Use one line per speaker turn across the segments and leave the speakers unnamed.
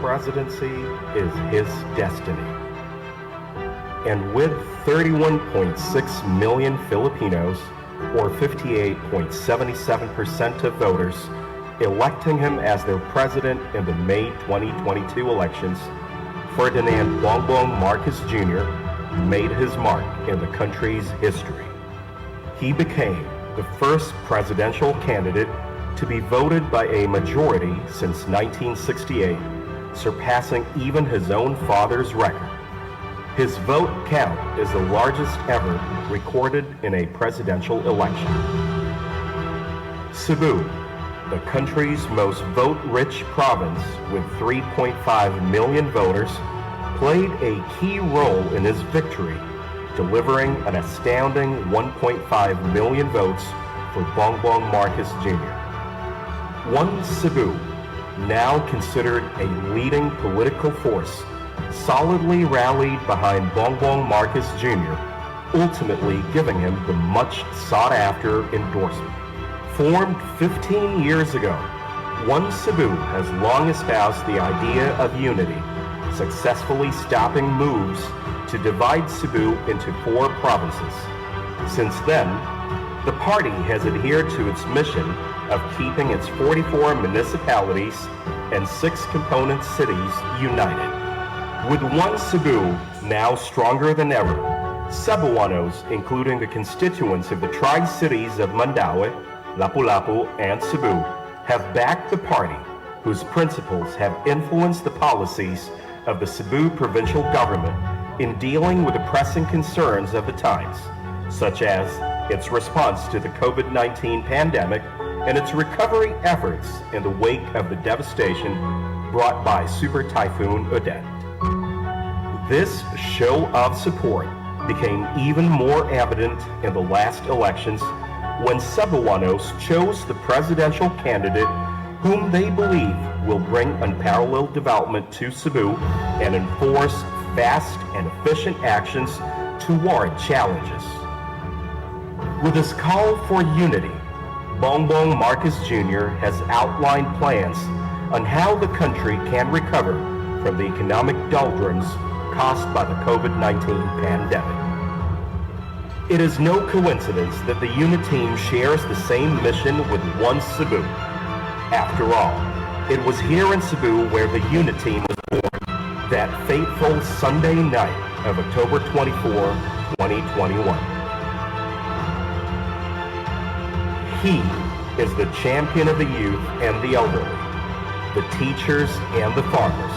presidency is his destiny. And with 31.6 million Filipinos, or 58.77% of voters, electing him as their president in the May 2022 elections, Ferdinand Bongbong Marcos Jr. made his mark in the country's history. He became the first presidential candidate to be voted by a majority since 1968, surpassing even his own father's record. His vote count is the largest ever recorded in a presidential election. Cebu, the country's most vote-rich province with 3.5 million voters, played a key role in his victory, delivering an astounding 1.5 million votes for Bongbong Marcos Jr. ONECEBU, now considered a leading political force, solidly rallied behind Bongbong Marcos Jr., ultimately giving him the much sought-after endorsement. Formed 15 years ago, ONECEBU has long espoused the idea of unity, successfully stopping moves to divide Cebu into 4 provinces. Since then, the party has adhered to its mission of keeping its 44 municipalities and 6 component cities united. With ONECEBU now stronger than ever, Cebuanos, including the constituents of the Tri-Cities of Mandaue, Lapu-Lapu, and Cebu, have backed the party, whose principles have influenced the policies of the Cebu provincial government in dealing with the pressing concerns of the times, such as its response to the COVID-19 pandemic and its recovery efforts in the wake of the devastation brought by Super Typhoon Odette. This show of support became even more evident in the last elections when Cebuanos chose the presidential candidate whom they believe will bring unparalleled development to Cebu and enforce fast and efficient actions toward challenges. With his call for unity, Bongbong Marcos Jr. has outlined plans on how the country can recover from the economic doldrums caused by the COVID-19 pandemic. It is no coincidence that the UNITEAM shares the same mission with ONECEBU. After all, it was here in Cebu where the UNITEAM was born, that fateful Sunday night of October 24, 2021. He is the champion of the youth and the elderly, the teachers and the farmers.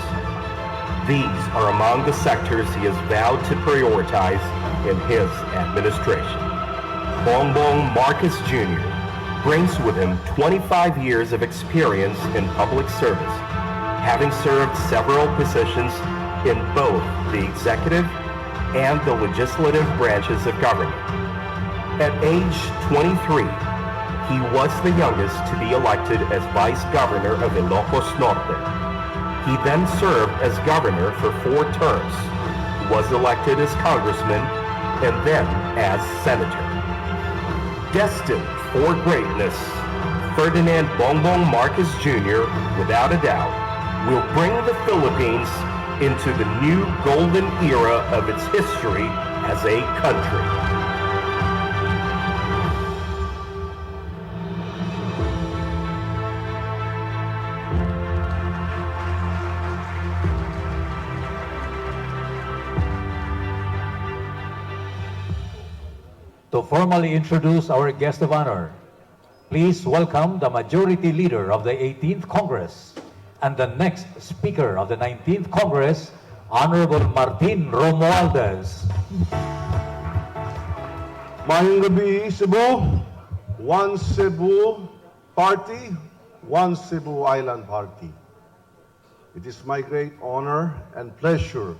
These are among the sectors he has vowed to prioritize in his administration. Bongbong Marcos Jr. brings with him 25 years of experience in public service, having served several positions in both the executive and the legislative branches of government. At age 23, he was the youngest to be elected as vice governor of Ilocos Norte. He then served as governor for 4 terms, was elected as congressman, and then as senator. Destined for greatness, Ferdinand Bongbong Marcos Jr., without a doubt, will bring the Philippines into the new golden era of its history as a country.
To formally introduce our guest of honor, please welcome the Majority Leader of the 18th Congress and the next Speaker of the 19th Congress, Honorable Martin Romualdez.
Mayong gabi, Cebu. ONECEBU Party, ONECEBU Island Party. It is my great honor and pleasure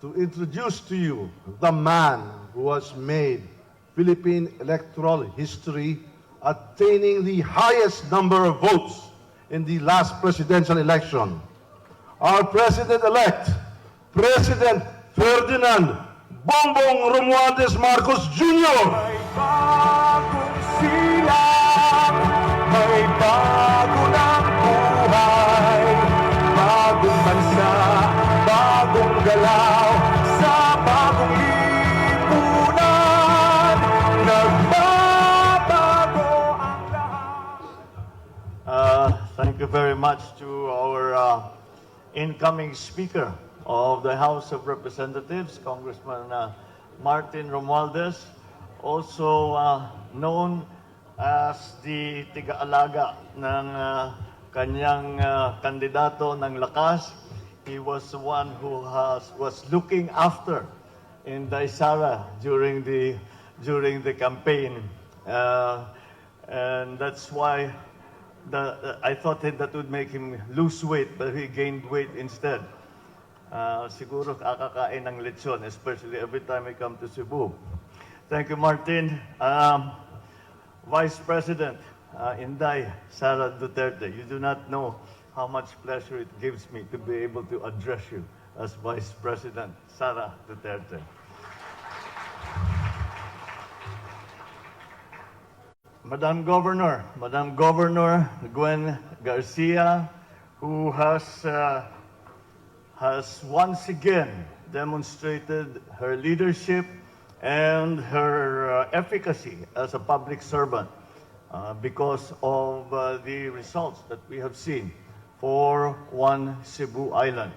to introduce to you the man who has made Philippine electoral history, attaining the highest number of votes in the last presidential election. Our President-elect, President Ferdinand Bongbong Romualdez Marcos Jr.
May bagong silang, may bago ng buhay, bago
thank you very much to our incoming Speaker of the House of Representatives, Congressman Martin Romualdez, also known as the tiga-alaga ng kanyang kandidato ng lakas. He was the one who was looking after Inday Sara during the campaign, and that's why I thought that would make him lose weight, but he gained weight instead. Siguro kakakain ng lechon, especially every time I come to Cebu. Thank you, Martin. Vice President Inday Sara Duterte, you do not know how much pleasure it gives me to be able to address you as Vice President Sara Duterte. Madam Governor Gwen Garcia, who has once again demonstrated her leadership and her efficacy as a public servant because of the results that we have seen for ONECEBU Island.